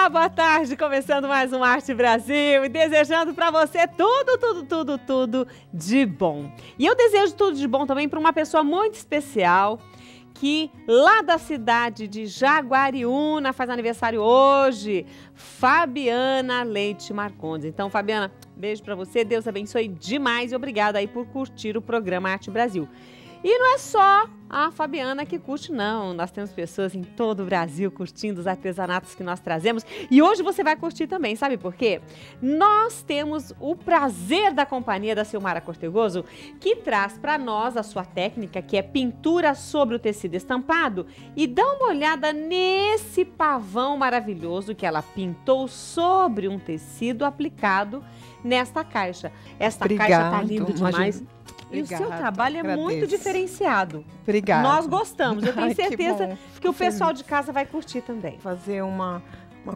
Olá, boa tarde, começando mais um Arte Brasil e desejando para você tudo de bom. E eu desejo tudo de bom também para uma pessoa muito especial que lá da cidade de Jaguariúna faz aniversário hoje, Fabiana Leite Marcondes. Então, Fabiana, beijo para você, Deus abençoe demais e obrigada aí por curtir o programa Arte Brasil. E não é só a Fabiana que curte, não. Nós temos pessoas em todo o Brasil curtindo os artesanatos que nós trazemos. E hoje você vai curtir também, sabe por quê? Nós temos o prazer da companhia da Silmara Cortegoso, que traz para nós a sua técnica, que é pintura sobre o tecido estampado. E dá uma olhada nesse pavão maravilhoso que ela pintou sobre um tecido aplicado nesta caixa. Esta caixa tá linda demais. E Obrigada, o seu trabalho agradeço. é muito diferenciado. Obrigada. Nós gostamos. Eu tenho Ai, certeza que o pessoal de casa vai curtir também. Fazer uma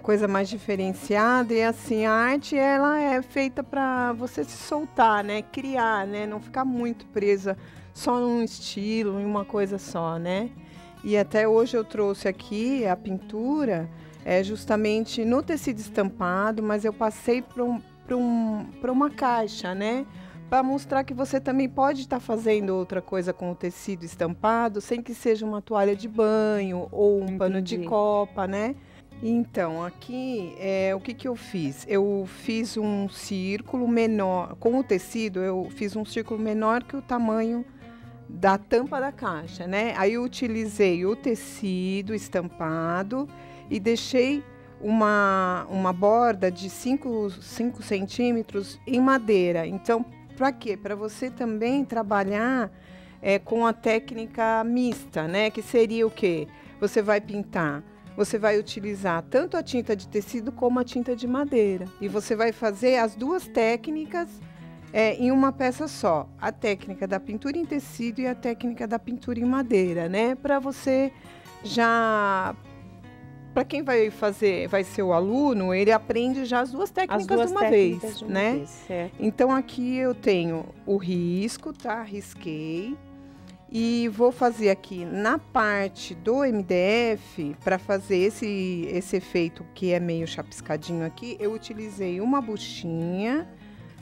coisa mais diferenciada e assim, a arte ela é feita para você se soltar, né? Criar, né? Não ficar muito presa só num estilo, em uma coisa só, né? E até hoje eu trouxe aqui a pintura justamente no tecido estampado, mas eu passei para uma caixa, né? Para mostrar que você também pode estar fazendo outra coisa com o tecido estampado, sem que seja uma toalha de banho ou um pano de copa, né? Então, aqui, o que eu fiz? Eu fiz um círculo menor, com o tecido, eu fiz um círculo menor que o tamanho da tampa da caixa, né? Aí eu utilizei o tecido estampado e deixei uma borda de 5 centímetros em madeira. Então, para quê? Para você também trabalhar com a técnica mista, né? Que seria o quê? Você vai pintar, você vai utilizar tanto a tinta de tecido como a tinta de madeira. E você vai fazer as duas técnicas em uma peça só. A técnica da pintura em tecido e a técnica da pintura em madeira, né? Para você já... Para quem vai ser o aluno, ele aprende já as duas técnicas de uma vez, né? Então aqui eu tenho o risco, tá? Risquei. E vou fazer aqui na parte do MDF, para fazer esse efeito que é meio chapiscadinho aqui, eu utilizei uma buchinha,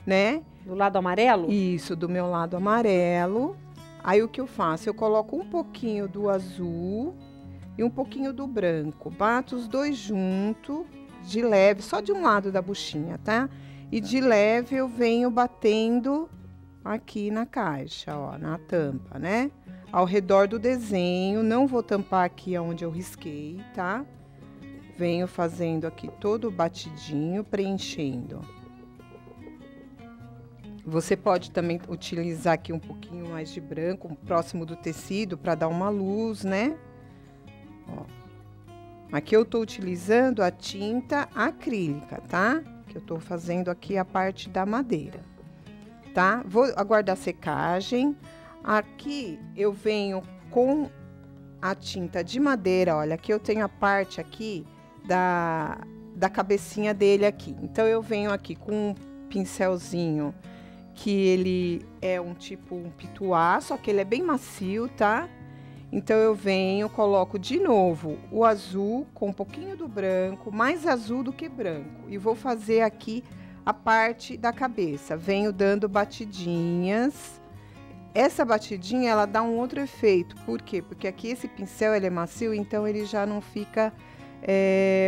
né? Do lado amarelo? Isso, do meu lado amarelo. Aí o que eu faço? Eu coloco um pouquinho do azul e um pouquinho do branco. Bato os dois juntos, de leve, só de um lado da buchinha, tá? E de leve eu venho batendo aqui na caixa, ó, na tampa, né? Ao redor do desenho, não vou tampar aqui onde eu risquei, tá? Venho fazendo aqui todo batidinho, preenchendo. Você pode também utilizar aqui um pouquinho mais de branco, próximo do tecido, para dar uma luz, né? Ó. Aqui eu tô utilizando a tinta acrílica, tá? Que eu tô fazendo aqui a parte da madeira, tá? Vou aguardar a secagem. Aqui eu venho com a tinta de madeira, olha, aqui eu tenho a parte aqui da cabecinha dele aqui. Então eu venho aqui com um pincelzinho que ele é um pituá, só que ele é bem macio, tá? Então, eu venho, coloco de novo o azul com um pouquinho do branco, mais azul do que branco. E vou fazer aqui a parte da cabeça. Venho dando batidinhas. Essa batidinha, ela dá um outro efeito. Por quê? Porque aqui esse pincel, ele é macio, então ele já não fica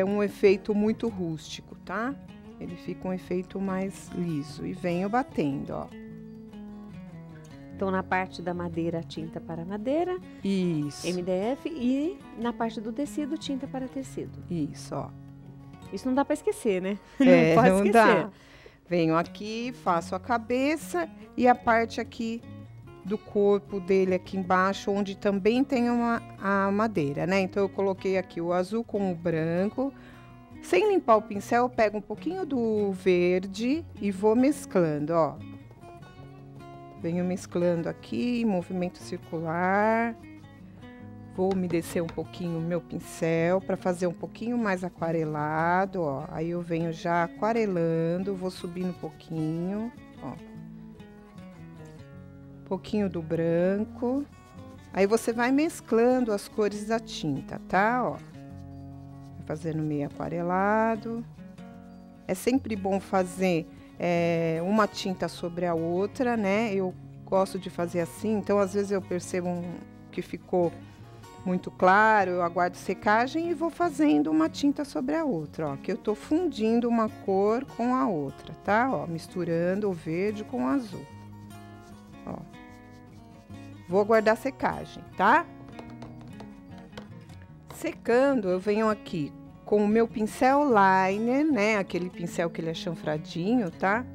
um efeito muito rústico, tá? Ele fica um efeito mais liso. E venho batendo, ó. Então, na parte da madeira, tinta para madeira. Isso. MDF. E na parte do tecido, tinta para tecido. Isso, ó. Isso não dá para esquecer, né? Não pode esquecer. Dá. Venho aqui, faço a cabeça e a parte aqui do corpo dele aqui embaixo, onde também tem a madeira, né? Então, eu coloquei aqui o azul com o branco. Sem limpar o pincel, eu pego um pouquinho do verde e vou mesclando, ó. Venho mesclando aqui, movimento circular. Vou umedecer um pouquinho o meu pincel para fazer um pouquinho mais aquarelado, ó. Aí eu venho já aquarelando, vou subindo um pouquinho, ó. Um pouquinho do branco. Aí você vai mesclando as cores da tinta, tá? Ó. fazendo meio aquarelado. É sempre bom fazer uma tinta sobre a outra, né? Eu gosto de fazer assim, então às vezes eu percebo que ficou muito claro, eu aguardo secagem e vou fazendo uma tinta sobre a outra, ó. Que eu tô fundindo uma cor com a outra, tá? Ó, misturando o verde com o azul. Ó. Vou aguardar secagem, tá? Secando, eu venho aqui com o meu pincel liner, né? Aquele pincel que ele é chanfradinho, tá?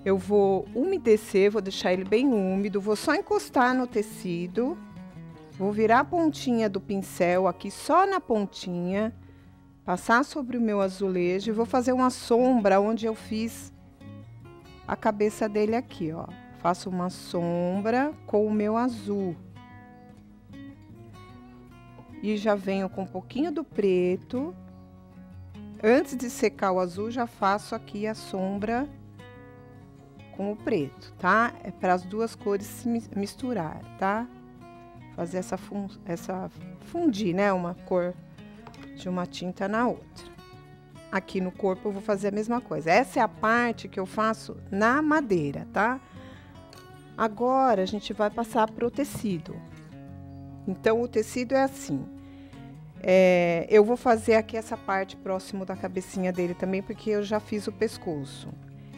Eu vou umedecer, vou deixar ele bem úmido, vou só encostar no tecido. Vou virar a pontinha do pincel aqui só na pontinha, passar sobre o meu azulejo e vou fazer uma sombra onde eu fiz a cabeça dele aqui, ó. Faço uma sombra com o meu azul. E já venho com um pouquinho do preto. Antes de secar o azul, já faço aqui a sombra com o preto, tá? É para as duas cores se misturar, tá? Fazer essa fundir, né? Uma cor de uma tinta na outra. Aqui no corpo eu vou fazer a mesma coisa. Essa é a parte que eu faço na madeira, tá? Agora a gente vai passar pro tecido. Então o tecido é assim. Eu vou fazer aqui essa parte próximo da cabecinha dele também, porque eu já fiz o pescoço.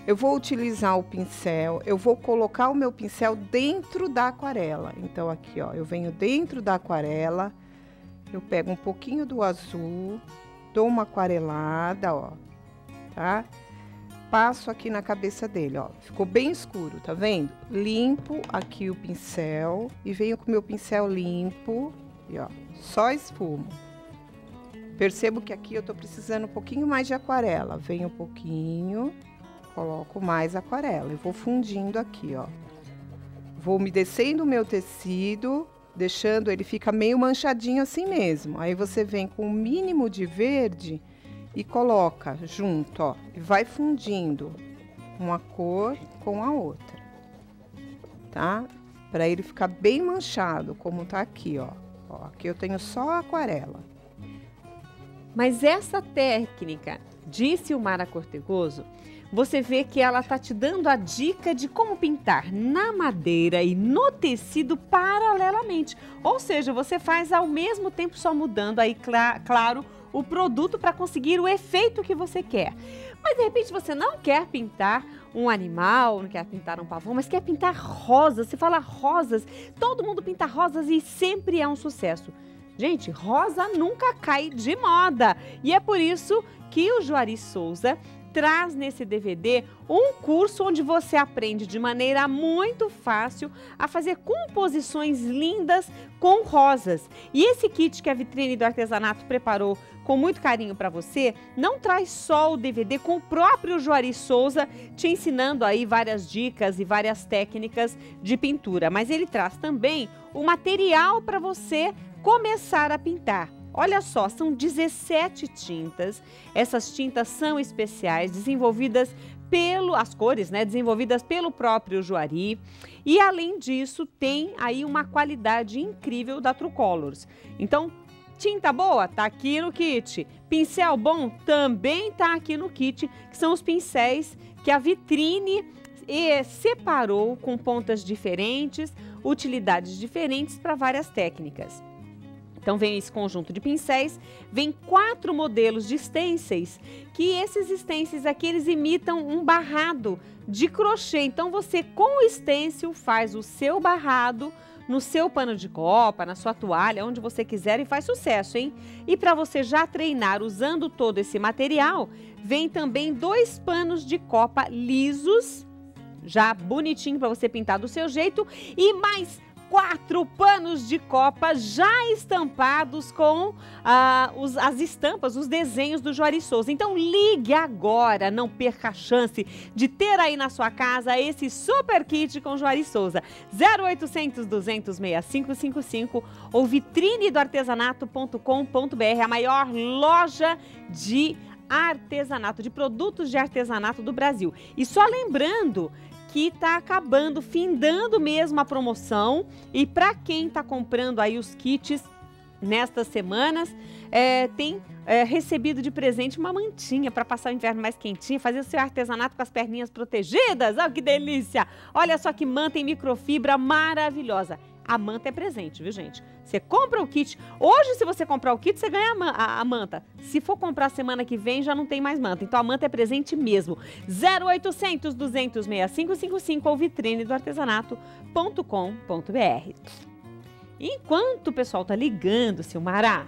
Eu vou utilizar o pincel, eu vou colocar o meu pincel dentro da aquarela. Então, aqui, ó, eu venho dentro da aquarela, eu pego um pouquinho do azul, dou uma aquarelada, ó, tá? Passo aqui na cabeça dele, ó, ficou bem escuro, tá vendo? Limpo aqui o pincel e venho com o meu pincel limpo e, ó, só esfumo. Percebo que aqui eu tô precisando um pouquinho mais de aquarela, venho um pouquinho... Coloco mais aquarela e vou fundindo aqui, ó. Vou umedecendo o meu tecido, deixando ele fica meio manchadinho assim mesmo. Aí você vem com o mínimo de verde e coloca junto, ó. E vai fundindo uma cor com a outra, tá? Para ele ficar bem manchado, como tá aqui, ó. Ó, aqui eu tenho só aquarela. Mas essa técnica de Silmara Cortegoso, você vê que ela tá te dando a dica de como pintar na madeira e no tecido paralelamente. Ou seja, você faz ao mesmo tempo, só mudando aí, claro, o produto para conseguir o efeito que você quer. Mas de repente você não quer pintar um animal, não quer pintar um pavão, mas quer pintar rosas. Você fala rosas, todo mundo pinta rosas e sempre é um sucesso. Gente, rosa nunca cai de moda. E é por isso que o Juari Souza traz nesse DVD um curso onde você aprende de maneira muito fácil a fazer composições lindas com rosas. E esse kit que a Vitrine do Artesanato preparou com muito carinho para você, não traz só o DVD com o próprio Juari Souza te ensinando aí várias dicas e várias técnicas de pintura, mas ele traz também o material para você começar a pintar. Olha só, são 17 tintas. Essas tintas são especiais, desenvolvidas as cores, né, desenvolvidas pelo próprio Juari. E além disso, tem aí uma qualidade incrível da True Colors. Então, tinta boa? Tá aqui no kit. Pincel bom? Também tá aqui no kit, que são os pincéis que a Vitrine separou com pontas diferentes, utilidades diferentes para várias técnicas. Então vem esse conjunto de pincéis, vem 4 modelos de stencils, que esses stencils aqui eles imitam um barrado de crochê. Então você com o stencil faz o seu barrado no seu pano de copa, na sua toalha, onde você quiser e faz sucesso, hein? E para você já treinar usando todo esse material, vem também 2 panos de copa lisos, já bonitinho para você pintar do seu jeito, e mais 4 panos de copa já estampados com as estampas, os desenhos do Juari Souza. Então ligue agora, não perca a chance de ter aí na sua casa esse super kit com Juari Souza. 0800 200 6555 ou vitrinedoartesanato.com.br, a maior loja de artesanato, de produtos de artesanato do Brasil. E só lembrando que tá acabando, findando mesmo a promoção, e para quem tá comprando aí os kits nestas semanas, tem recebido de presente uma mantinha para passar o inverno mais quentinho, fazer o seu artesanato com as perninhas protegidas. Olha que delícia! Olha só que manta em microfibra maravilhosa. A manta é presente, viu, gente? Você compra o kit. Hoje, se você comprar o kit, você ganha a manta. Se for comprar semana que vem, já não tem mais manta. Então, a manta é presente mesmo. 0800 200 6555 ou vitrine do artesanato.com.br. Enquanto o pessoal tá ligando, Silmara,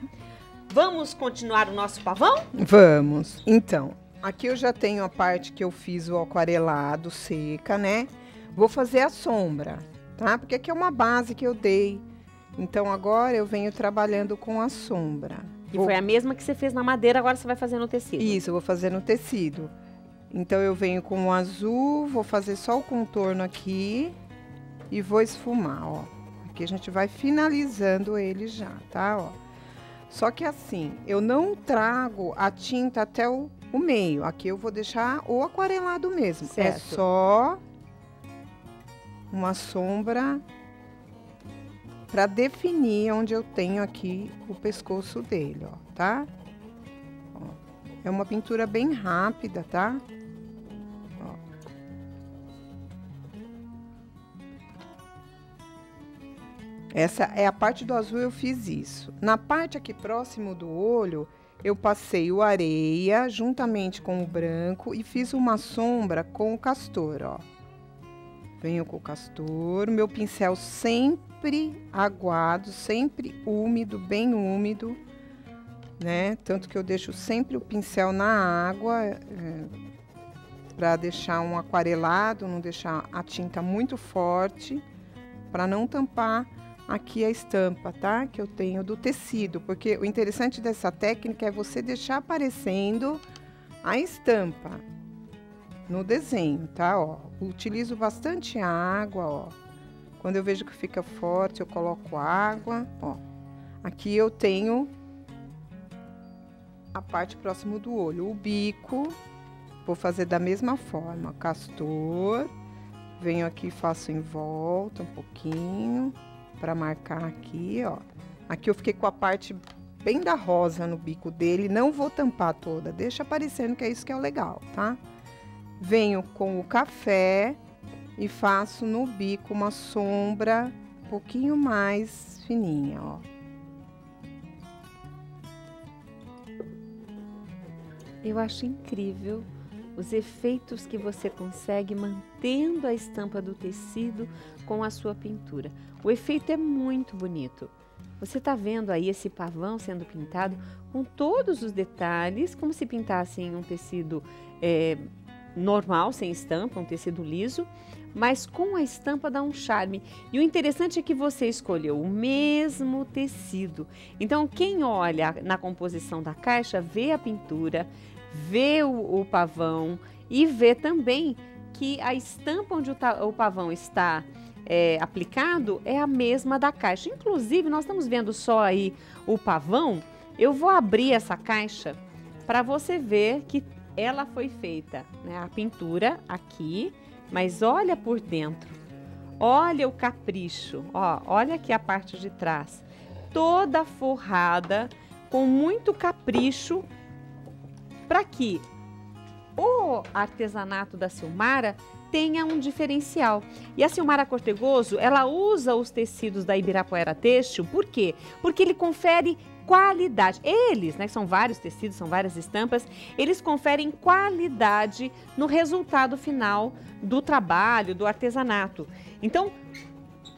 vamos continuar o nosso pavão? Vamos. Então, aqui eu já tenho a parte que eu fiz o aquarelado seca, né? Vou fazer a sombra, tá? Porque aqui é uma base que eu dei. Então, agora eu venho trabalhando com a sombra. E foi a mesma que você fez na madeira, agora você vai fazer no tecido. Isso, eu vou fazer no tecido. Então, eu venho com o azul, vou fazer só o contorno aqui e vou esfumar, ó. Aqui a gente vai finalizando ele já, tá? Ó. Só que assim, eu não trago a tinta até o meio. Aqui eu vou deixar o aquarelado mesmo. Certo. É só uma sombra para definir onde eu tenho aqui o pescoço dele, ó, tá? Ó. É uma pintura bem rápida, tá? Ó. Essa é a parte do azul, eu fiz isso. Na parte aqui próximo do olho, eu passei o areia juntamente com o branco e fiz uma sombra com o castor, ó. Venho com o castor, meu pincel sempre aguado, sempre úmido, bem úmido, né? Tanto que eu deixo sempre o pincel na água, para deixar um aquarelado, não deixar a tinta muito forte, para não tampar aqui a estampa, tá? Que eu tenho do tecido, porque o interessante dessa técnica é você deixar aparecendo a estampa no desenho, tá? Ó, utilizo bastante água, ó. Quando eu vejo que fica forte, eu coloco água, ó. Aqui eu tenho a parte próximo do olho, o bico, vou fazer da mesma forma, castor, venho aqui e faço em volta um pouquinho, para marcar aqui, ó. Aqui eu fiquei com a parte bem da rosa no bico dele, não vou tampar toda, deixa aparecendo que é isso que é o legal, tá? Venho com o café e faço no bico uma sombra um pouquinho mais fininha, ó. Eu acho incrível os efeitos que você consegue mantendo a estampa do tecido com a sua pintura. O efeito é muito bonito. Você está vendo aí esse pavão sendo pintado com todos os detalhes, como se pintasse em um tecido normal, sem estampa, um tecido liso, mas com a estampa dá um charme. E o interessante é que você escolheu o mesmo tecido. Então, quem olha na composição da caixa, vê a pintura, vê o pavão e vê também que a estampa onde o pavão está aplicado é a mesma da caixa. Inclusive, nós estamos vendo só aí o pavão. Eu vou abrir essa caixa para você ver que ela foi feita, né, a pintura aqui, mas olha por dentro. Olha o capricho, ó, olha aqui a parte de trás. Toda forrada, com muito capricho, para que o artesanato da Silmara tenha um diferencial. E a Silmara Cortegoso, ela usa os tecidos da Ibirapuera Têxtil, por quê? Porque ele confere qualidade. Eles, né, são vários tecidos, são várias estampas, eles conferem qualidade no resultado final do trabalho, do artesanato. Então,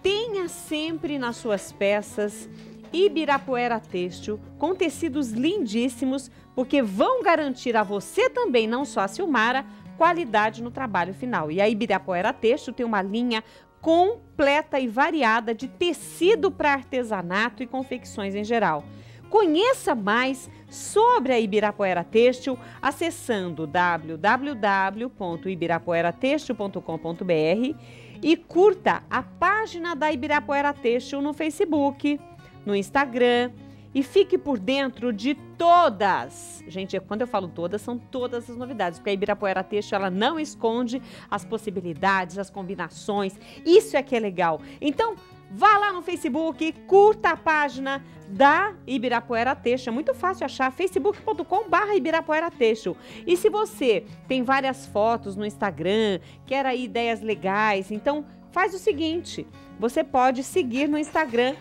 tenha sempre nas suas peças Ibirapuera Têxtil, com tecidos lindíssimos, porque vão garantir a você também, não só a Silmara, qualidade no trabalho final. E a Ibirapuera Têxtil tem uma linha completa e variada de tecido para artesanato e confecções em geral. Conheça mais sobre a Ibirapuera Têxtil acessando www.ibirapueratextil.com.br e curta a página da Ibirapuera Têxtil no Facebook, no Instagram, e fique por dentro de todas. Gente, quando eu falo todas, são todas as novidades, porque a Ibirapuera Têxtil, ela não esconde as possibilidades, as combinações. Isso é que é legal. Então, vá lá no Facebook, curta a página da Ibirapuera Têxtil. É muito fácil achar, facebook.com/Ibirapuera Têxtil. E se você tem várias fotos no Instagram, quer aí ideias legais, então faz o seguinte, você pode seguir no Instagram,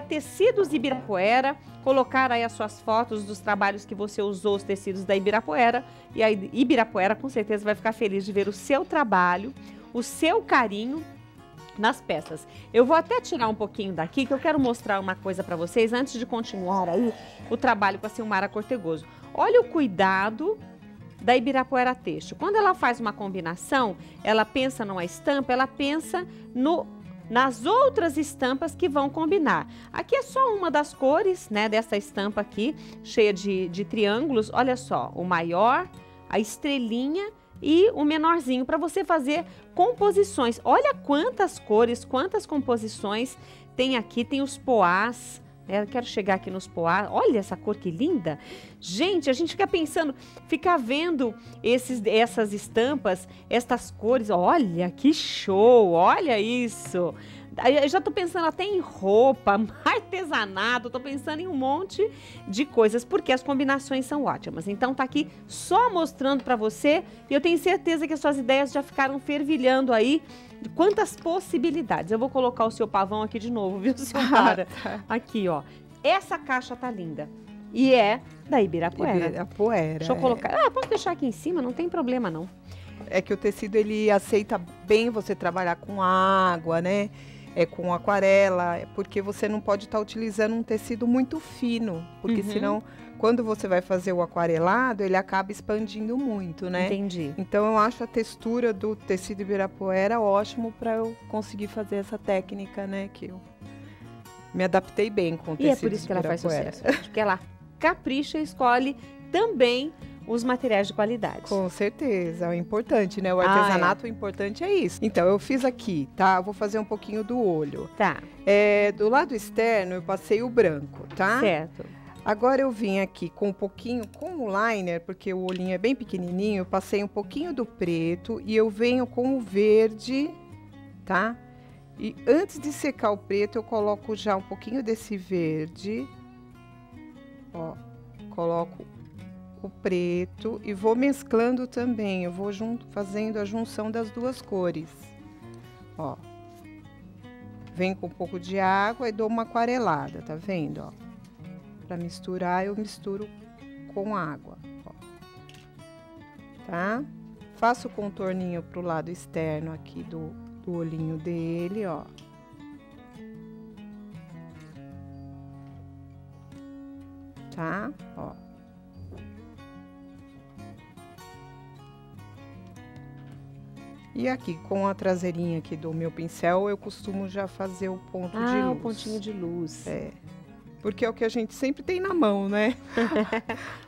@TecidosIbirapuera, colocar aí as suas fotos dos trabalhos que você usou, os tecidos da Ibirapuera, e a Ibirapuera com certeza vai ficar feliz de ver o seu trabalho, o seu carinho nas peças. Eu vou até tirar um pouquinho daqui, que eu quero mostrar uma coisa para vocês, antes de continuar aí o trabalho com a Silmara Cortegoso. Olha o cuidado da Ibirapuera Têxtil. Quando ela faz uma combinação, ela pensa numa estampa, ela pensa nas outras estampas que vão combinar. Aqui é só uma das cores, né, dessa estampa aqui, cheia de triângulos. Olha só, o maior, a estrelinha e o menorzinho, para você fazer composições. Olha quantas cores, quantas composições tem aqui. Tem os poás, né? Eu quero chegar aqui nos poás. Olha essa cor que linda. Gente, a gente fica pensando, fica vendo essas estampas, estas cores. Olha que show, olha isso. Eu já tô pensando até em roupa, artesanato, tô pensando em um monte de coisas, porque as combinações são ótimas. Então tá aqui só mostrando para você, e eu tenho certeza que as suas ideias já ficaram fervilhando aí, de quantas possibilidades. Eu vou colocar o seu pavão aqui de novo, viu, Silmara? Aqui, ó. Essa caixa tá linda. E é da Ibirapuera. Ibirapuera. Deixa eu colocar. Pode deixar aqui em cima, não tem problema não. É que o tecido, ele aceita bem você trabalhar com água, né? Com aquarela, porque você não pode estar utilizando um tecido muito fino, porque senão, quando você vai fazer o aquarelado, ele acaba expandindo muito, né? Entendi. Então, eu acho a textura do tecido Ibirapuera ótimo para eu conseguir fazer essa técnica, né? Que eu me adaptei bem com o tecido. E é por isso que ela faz sucesso, porque ela capricha e escolhe também os materiais de qualidade. Com certeza, é importante, né? O artesanato, o importante é isso. Então, eu fiz aqui, tá? Eu vou fazer um pouquinho do olho. Tá. Do lado externo, eu passei o branco, tá? Certo. Agora, eu vim aqui com um pouquinho, com o liner, porque o olhinho é bem pequenininho, eu passei um pouquinho do preto e eu venho com o verde, tá? E antes de secar o preto, eu coloco já um pouquinho desse verde. Ó, coloco o preto e vou mesclando também. Eu vou fazendo a junção das duas cores. Ó. Venho com um pouco de água e dou uma aquarelada, tá vendo, ó? Pra misturar, eu misturo com água, ó. Tá? Faço o contorninho pro lado externo aqui do olhinho dele, ó. Tá? Ó. E aqui, com a traseirinha aqui do meu pincel, eu costumo já fazer o ponto de luz. O pontinho de luz. Porque é o que a gente sempre tem na mão, né?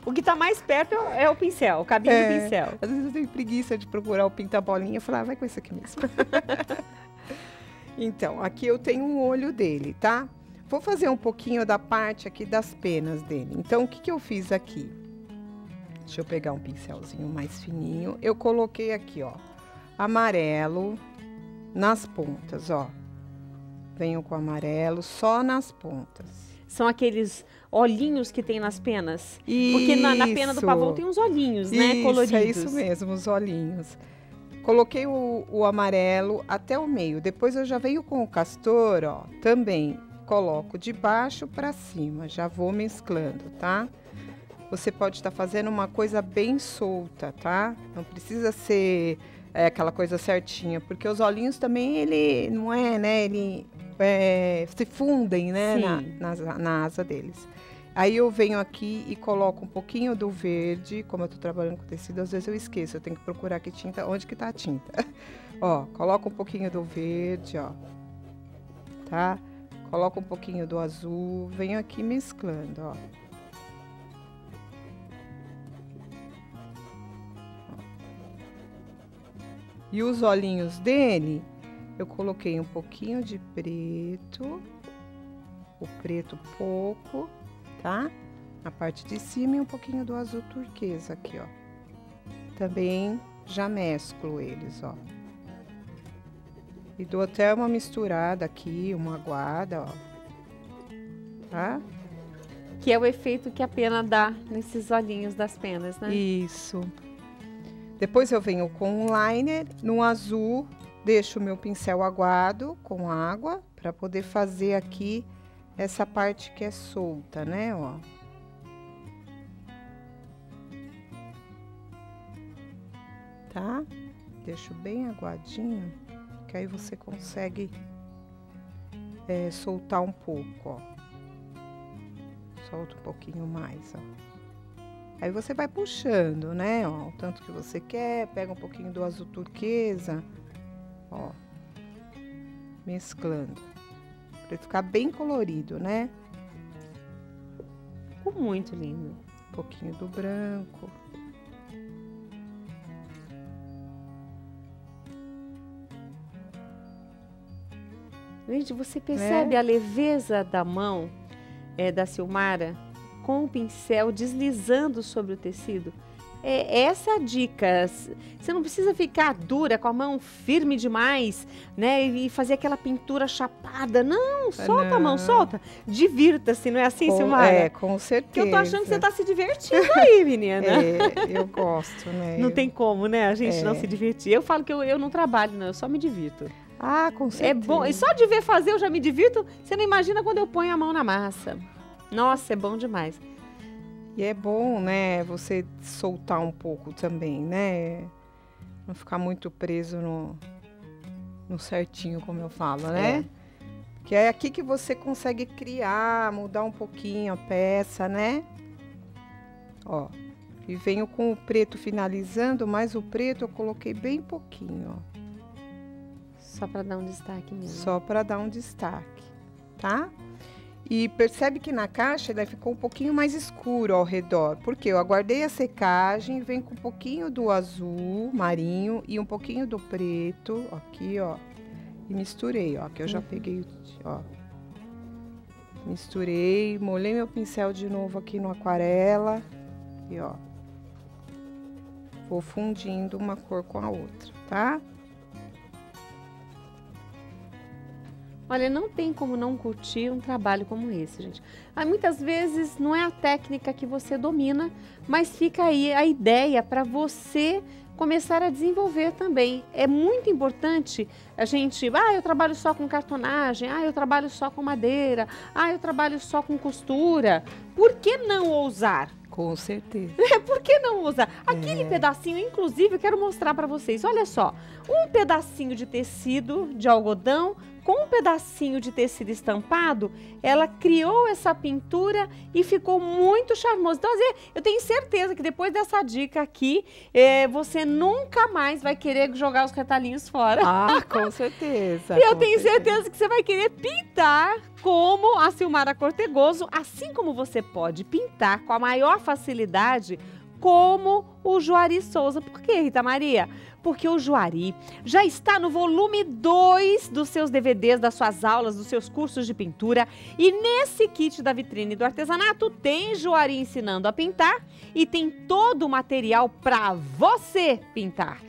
O que tá mais perto é o pincel, o cabinho do pincel. Às vezes eu tenho preguiça de procurar o pinta-bolinha, eu falo, vai com esse aqui mesmo. Então, aqui eu tenho um olho dele, tá? Vou fazer um pouquinho da parte aqui das penas dele. Então, o que eu fiz aqui? Deixa eu pegar um pincelzinho mais fininho. Eu coloquei aqui, ó, amarelo nas pontas, ó. Venho com amarelo só nas pontas. São aqueles olhinhos que tem nas penas? Isso. Porque na pena do pavão tem uns olhinhos, né, coloridos. É isso mesmo, os olhinhos. Coloquei o amarelo até o meio. Depois eu já venho com o castor, ó, também coloco de baixo para cima. Já vou mesclando, tá? Você pode estar fazendo uma coisa bem solta, tá? Não precisa ser aquela coisa certinha, porque os olhinhos também, ele não é, né? Ele se fundem, né? Na asa deles. Aí eu venho aqui e coloco um pouquinho do verde. Como eu tô trabalhando com tecido, às vezes eu esqueço. Eu tenho que procurar que tinta, onde que tá a tinta. Ó, coloco um pouquinho do verde, ó. Tá? Coloco um pouquinho do azul. Venho aqui mesclando, ó. E os olhinhos dele, eu coloquei um pouquinho de preto. O preto pouco. Tá? Na parte de cima e um pouquinho do azul turquesa aqui, ó. Também já mesclo eles, ó. E dou até uma misturada aqui, uma aguada, ó. Tá? Que é o efeito que a pena dá nesses olhinhos das penas, né? Isso. Depois eu venho com um liner no azul, deixo o meu pincel aguado com água para poder fazer aqui essa parte que é solta, né, ó. Tá? Deixo bem aguadinho, que aí você consegue soltar um pouco, ó. Solta um pouquinho mais, ó. Aí você vai puxando, né, ó, o tanto que você quer, pega um pouquinho do azul turquesa, ó, mesclando, pra ficar bem colorido, né? Ficou muito lindo. Um pouquinho do branco. Gente, você percebe a leveza da mão da Silmara com o pincel deslizando sobre o tecido? Essa é a dica. Você não precisa ficar dura, com a mão firme demais, né? E fazer aquela pintura chapada. Não, solta a mão, solta. Divirta-se, não é assim, Silmara? Com certeza. Que eu tô achando que você tá se divertindo aí, menina. Eu gosto, né? Não tem como, né? A gente não se divertir. Eu falo que eu não trabalho, não, eu só me divirto. Ah, com certeza. É bom. E só de ver fazer eu já me divirto. Você não imagina quando eu ponho a mão na massa. Nossa, é bom demais. E é bom, né, você soltar um pouco também, né? Não ficar muito preso no certinho, como eu falo, né? Que é aqui que você consegue criar, mudar um pouquinho a peça, né? Ó, e venho com o preto finalizando, mas o preto eu coloquei bem pouquinho, ó. Só para dar um destaque mesmo. Só para dar um destaque, tá? E percebe que na caixa ele ficou um pouquinho mais escuro ao redor, porque eu aguardei a secagem, vem com um pouquinho do azul marinho e um pouquinho do preto, aqui, ó, e misturei, ó, que eu já peguei, ó, misturei, molhei meu pincel de novo aqui no aquarela, e ó, vou fundindo uma cor com a outra, tá? Olha, não tem como não curtir um trabalho como esse, gente. Muitas vezes não é a técnica que você domina, mas fica aí a ideia para você começar a desenvolver também. É muito importante a gente, eu trabalho só com cartonagem, eu trabalho só com madeira, eu trabalho só com costura. Por que não ousar? Com certeza. Por que não usar? Aquele pedacinho, inclusive, eu quero mostrar para vocês. Olha só, um pedacinho de tecido de algodão com um pedacinho de tecido estampado, ela criou essa pintura e ficou muito charmoso. Então, eu tenho certeza que depois dessa dica aqui, você nunca mais vai querer jogar os retalhinhos fora. Com certeza. E eu tenho certeza que você vai querer pintar como a Silmara Cortegoso, assim como você pode pintar com a maior facilidade como o Juari Souza. Por quê, Rita Maria? Porque o Juari já está no volume 2 dos seus DVDs, das suas aulas, dos seus cursos de pintura. E nesse kit da vitrine do artesanato tem Juari ensinando a pintar e tem todo o material para você pintar,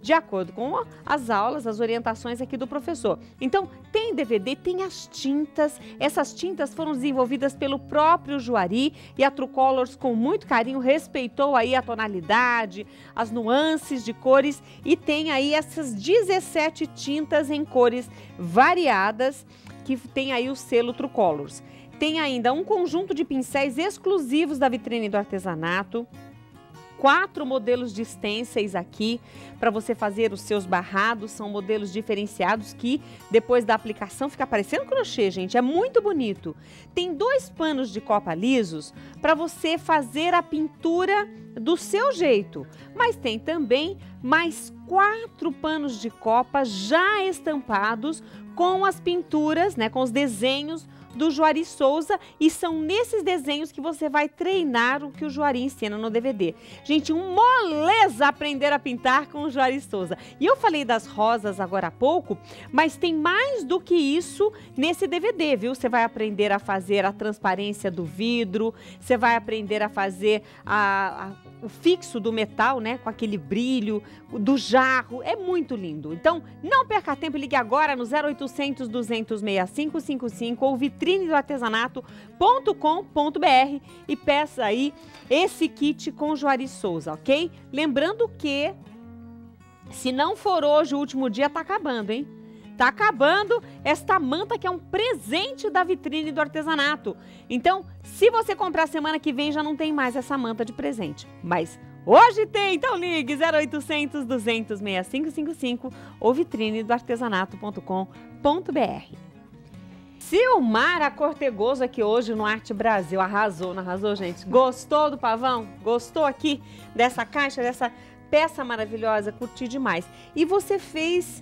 de acordo com as aulas, as orientações aqui do professor. Então, tem DVD, tem as tintas. Essas tintas foram desenvolvidas pelo próprio Juari e a True Colors, com muito carinho, respeitou aí a tonalidade, as nuances de cores e tem aí essas 17 tintas em cores variadas que tem aí o selo True Colors. Tem ainda um conjunto de pincéis exclusivos da vitrine do artesanato, 4 modelos de stencils aqui para você fazer os seus barrados. São modelos diferenciados que depois da aplicação fica parecendo crochê, gente. É muito bonito. Tem 2 panos de copa lisos para você fazer a pintura do seu jeito. Mas tem também mais 4 panos de copa já estampados com as pinturas, né, com os desenhos do Juari Souza, e são nesses desenhos que você vai treinar o que o Juari ensina no DVD. Gente, moleza aprender a pintar com o Juari Souza. E eu falei das rosas agora há pouco, mas tem mais do que isso nesse DVD, viu? Você vai aprender a fazer a transparência do vidro, você vai aprender a fazer o fixo do metal, né? Com aquele brilho do jarro. É muito lindo. Então, não perca tempo, ligue agora no 0800 265 55 ou vitrinedoartesanato.com.br e peça aí esse kit com Juari Souza, ok? Lembrando que, se não for hoje o último dia, tá acabando, hein? Tá acabando esta manta que é um presente da Vitrine do Artesanato. Então, se você comprar semana que vem, já não tem mais essa manta de presente. Mas hoje tem, então ligue 0800 265 55 ou vitrinedoartesanato.com.br. Silmara Cortegoso aqui hoje no Arte Brasil. Arrasou, não arrasou, gente? Gostou do pavão? Gostou aqui dessa caixa, dessa peça maravilhosa? Curti demais. E você fez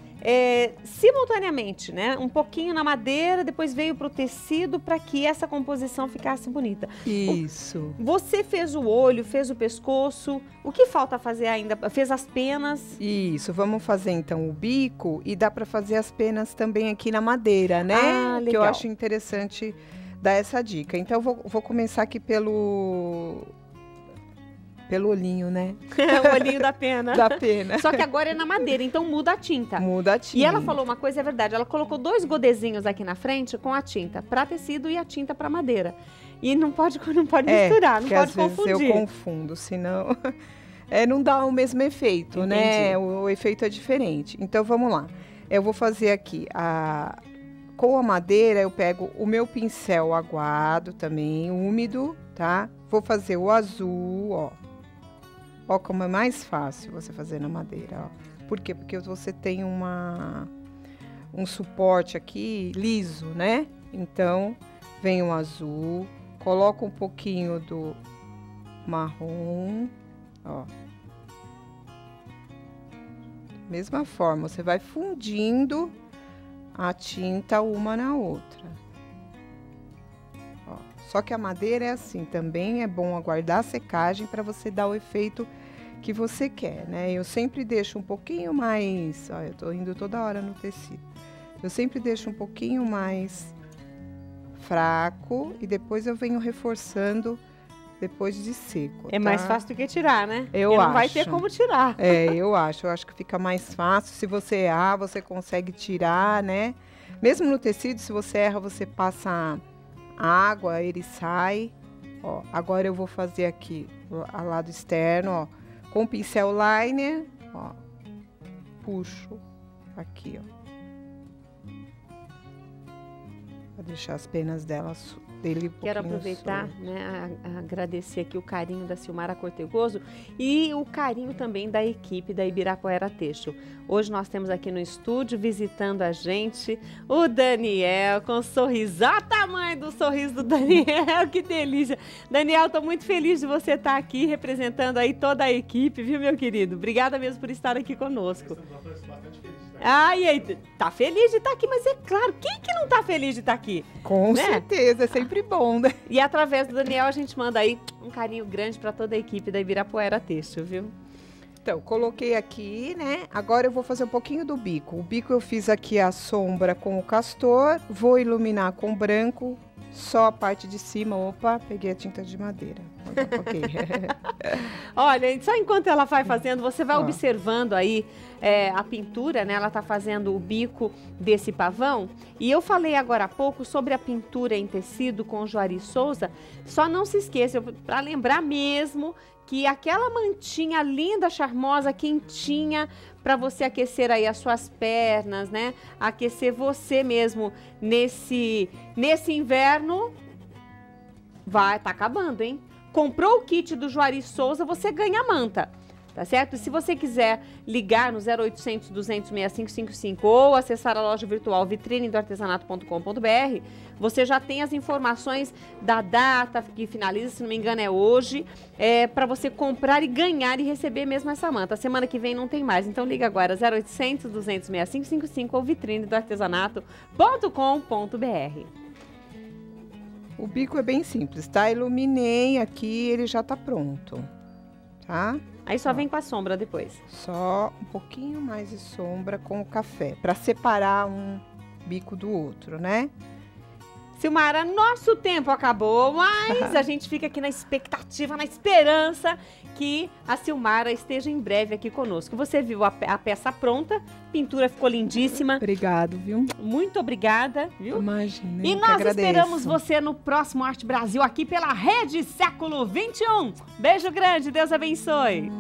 simultaneamente, né? Um pouquinho na madeira, depois veio para o tecido para que essa composição ficasse bonita. Isso. Você fez o olho, fez o pescoço. O que falta fazer ainda? Fez as penas? Isso. Vamos fazer então o bico e dá para fazer as penas também aqui na madeira, né? Ah, legal. Que eu acho interessante dar essa dica. Então vou começar aqui pelo olhinho, né? O olhinho da pena. Da pena. Só que agora é na madeira, então muda a tinta. Muda a tinta. E ela falou uma coisa, é verdade, ela colocou 2 godezinhos aqui na frente com a tinta para tecido e a tinta para madeira. E não pode misturar, não pode às confundir. Vezes eu confundo, senão não dá o mesmo efeito, Entendi. né? O efeito é diferente. Então vamos lá. Eu vou fazer aqui com a madeira, eu pego o meu pincel aguado também, úmido, tá? Vou fazer o azul, ó. Ó como é mais fácil você fazer na madeira, ó. Por quê? Porque você tem um suporte aqui liso, né? Então, vem o azul, coloca um pouquinho do marrom, ó. Mesma forma, você vai fundindo a tinta uma na outra. Ó. Só que a madeira é assim, também é bom aguardar a secagem para você dar o efeito que você quer, né? Eu sempre deixo um pouquinho mais, ó, eu tô indo toda hora no tecido. Eu sempre deixo um pouquinho mais fraco e depois eu venho reforçando depois de seco. É mais fácil do que tirar, né? Eu Porque acho. não vai ter como tirar. Eu acho que fica mais fácil. Se você errar, você consegue tirar, né? Mesmo no tecido, se você erra, você passa água, ele sai. Ó, agora eu vou fazer aqui ao lado externo, ó, com o pincel liner, ó, puxo aqui, ó. Vou deixar as penas dele um Quero pouquinho aproveitar, solto. né, agradecer aqui o carinho da Silmara Cortegoso e o carinho também da equipe da Ibirapuera Têxtil. Hoje nós temos aqui no estúdio, visitando a gente, o Daniel, com um sorriso. Olha o tamanho do sorriso do Daniel, que delícia. Daniel, estou muito feliz de você estar aqui, representando aí toda a equipe, viu, meu querido? Obrigada mesmo por estar aqui conosco. E aí, tá feliz de estar aqui, mas é claro, quem que não tá feliz de estar aqui? Com certeza, é sempre bom, né? E através do Daniel a gente manda aí um carinho grande para toda a equipe da Ibirapuera Têxtil, viu? Então, coloquei aqui, né? Agora eu vou fazer um pouquinho do bico. O bico eu fiz aqui a sombra com o castor, vou iluminar com branco, só a parte de cima. Opa, peguei a tinta de madeira. Ok. Olha, só enquanto ela vai fazendo, você vai observando aí a pintura, né? Ela tá fazendo o bico desse pavão. E eu falei agora há pouco sobre a pintura em tecido com Juari Souza. Só não se esqueça, para lembrar mesmo, que aquela mantinha linda, charmosa, quentinha, para você aquecer aí as suas pernas, né? Aquecer você mesmo nesse inverno, tá acabando, hein? Comprou o kit do Juari Souza, você ganha a manta, tá certo? E se você quiser ligar no 0800 200 6555 ou acessar a loja virtual vitrinedoartesanato.com.br, você já tem as informações da data que finaliza, se não me engano é hoje, para você comprar e ganhar e receber mesmo essa manta. Semana que vem não tem mais, então liga agora 0800 200 6555 ou vitrinedoartesanato.com.br. O bico é bem simples, tá? Iluminei aqui, ele já tá pronto, tá? Aí só vem com a sombra depois. Só um pouquinho mais de sombra com o café, para separar um bico do outro, né? Silmara, nosso tempo acabou, mas a gente fica aqui na expectativa, na esperança que a Silmara esteja em breve aqui conosco. Você viu a peça pronta, pintura ficou lindíssima. Obrigado, viu? Muito obrigada, viu? Imagina. E nós esperamos você no próximo Arte Brasil aqui pela Rede Século XXI. Beijo grande, Deus abençoe.